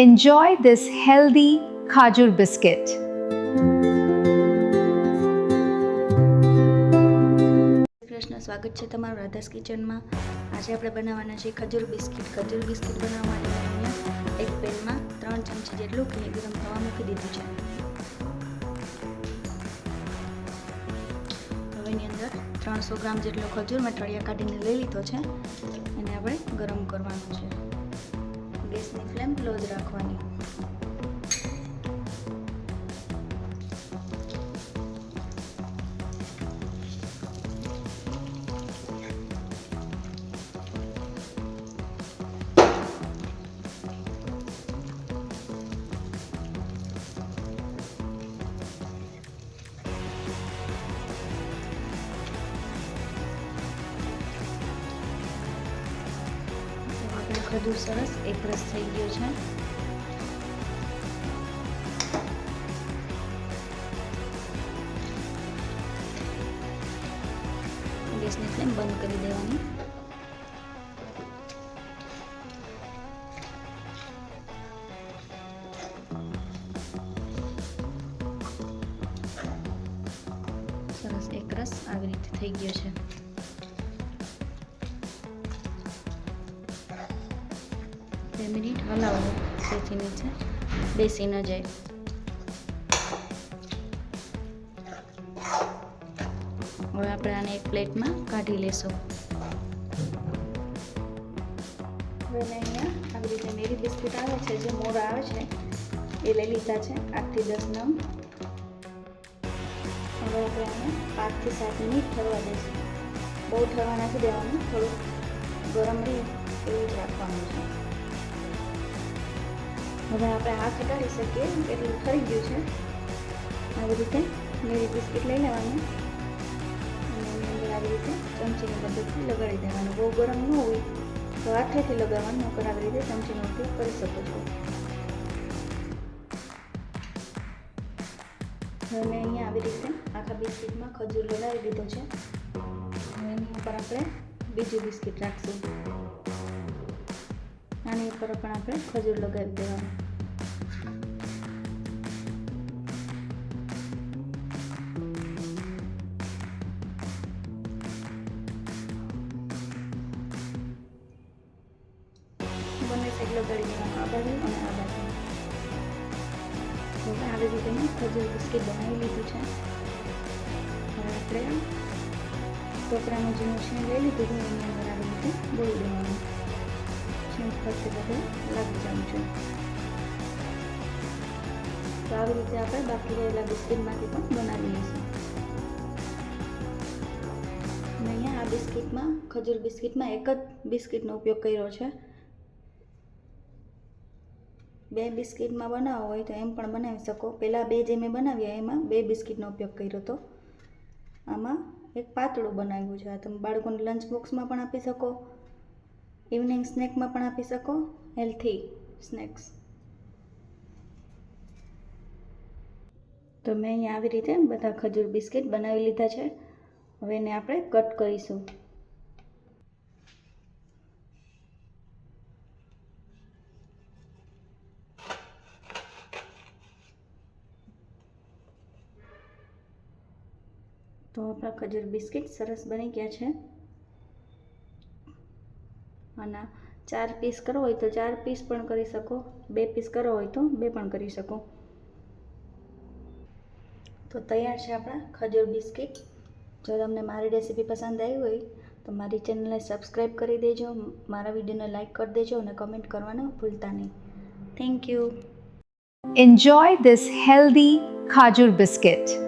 Enjoy this healthy khajur biscuit. Krishna, સ્વાગત છે તમારું રાધાસ કિચનમાં. આજે આપણે બનાવવાના છે ખજૂર બિસ્કિટ. ખજૂર બિસ્કિટ બનાવવા માટે અહીંયા એક પેનમાં 3 ચમચી જેટલું ઘી ગરમ થવા મૂકી દીધું છે. હવે એની અંદર 300 ગ્રામ જેટલો ખજૂર મેં તળિયા કાઢીને લઈ લીધો છે. એને આપણે ગરમ કરવાનું છે. ગેસની ફ્લેમ લો જ રાખવાની. ખજૂર સરસ એક રસ થઈ ગયો છે. ગેસની ફ્લેમ બંધ કરી દેવાની. સરસ એક રસ આવી રીતે થઈ ગયો છે. મિનિટ હલાવો જેથી નીચે બેસી ન જાય. હવે આપણે આને એક પ્લેટમાં કાઢી લેશું. હવે મેં અહીંયા આવી રીતે મેરી બિસ્કિટ આવે છે, જે મોરા આવે છે એ લઈ લીધા છે, 8 થી 10 નંગ. હવે આપણે આને 5 થી 7 મિનિટ ઠરવા દઈશું. બહુ ઠરવા નથી દેવાનું, થોડું ગરમ રહે એવું જ રાખવાનું છે. હવે આપણે હાથ હટાવી શકીએ એટલું થઈ ગયું છે. આવી રીતે મેરી બિસ્કિટ લઈ લેવાનું અને એની અંદર આવી રીતે ચમચીની મદદથી લગાડી દેવાનું. બહુ ગરમ ન હોય તો હાથેથી લગાવવાનું, નકર આવી રીતે ચમચીનો ઉપયોગ કરી શકો છો. હવે મેં અહીંયા આવી રીતે આખા બિસ્કિટમાં ખજૂર લગાવી દીધો છે. હવે એની ઉપર આપણે બીજું બિસ્કિટ રાખશું. આની ઉપર પણ આપણે ખજૂર લગાવી દેવાનું. બંને સાઈડ લગાડી દેવાનું, આ બાજુ અને આ બાજુ. હવે આવી રીતે મેં ખજૂર બિસ્કિટ બનાવી લીધું છે. હવે આપણે ટોપરાનું જે મશીન લઈ લીધું હતું એની અંદર આવી રીતે બોળી દેવાનું. ફરતે બધે લાગી જવું છે. તો આવી રીતે આપણે બાકી રહેલા બિસ્કિટમાંથી પણ બનાવી લઈશું. મેં અહીંયા આ બિસ્કિટમાં ખજૂર બિસ્કિટમાં એક જ બિસ્કિટનો ઉપયોગ કર્યો છે. 2 બિસ્કિટમાં બનાવવો હોય તો એમ પણ બનાવી શકો. પહેલાં 2 જે મેં બનાવ્યા એમાં 2 બિસ્કિટનો ઉપયોગ કર્યો હતો. આમાં એક પાતળું બનાવ્યું છે. આ તમે બાળકોને લંચ બોક્સમાં પણ આપી શકો, ઇવનિંગ સ્નેકમાં પણ આપી શકો, હેલ્થી સ્નેક્સ. તો મેં અહીંયા આવી રીતે બધા ખજૂર બિસ્કિટ બનાવી લીધા છે. હવે એને આપણે કટ કરીશું. તો આપણા ખજૂર બિસ્કિટ સરસ બની ગયા છે. અને 4 પીસ કરવો હોય તો 4 પીસ પણ કરી શકો, 2 પીસ કરવો હોય તો 2 પણ કરી શકો. તો તૈયાર છે આપણા ખજૂર બિસ્કિટ. જો તમને મારી રેસીપી પસંદ આવી હોય તો મારી ચેનલને સબસ્ક્રાઈબ કરી દેજો, મારા વિડીયોને લાઈક કરી દેજો અને કમેન્ટ કરવાનું ભૂલતા નહીં. Thank you. Enjoy this healthy khajur biscuit.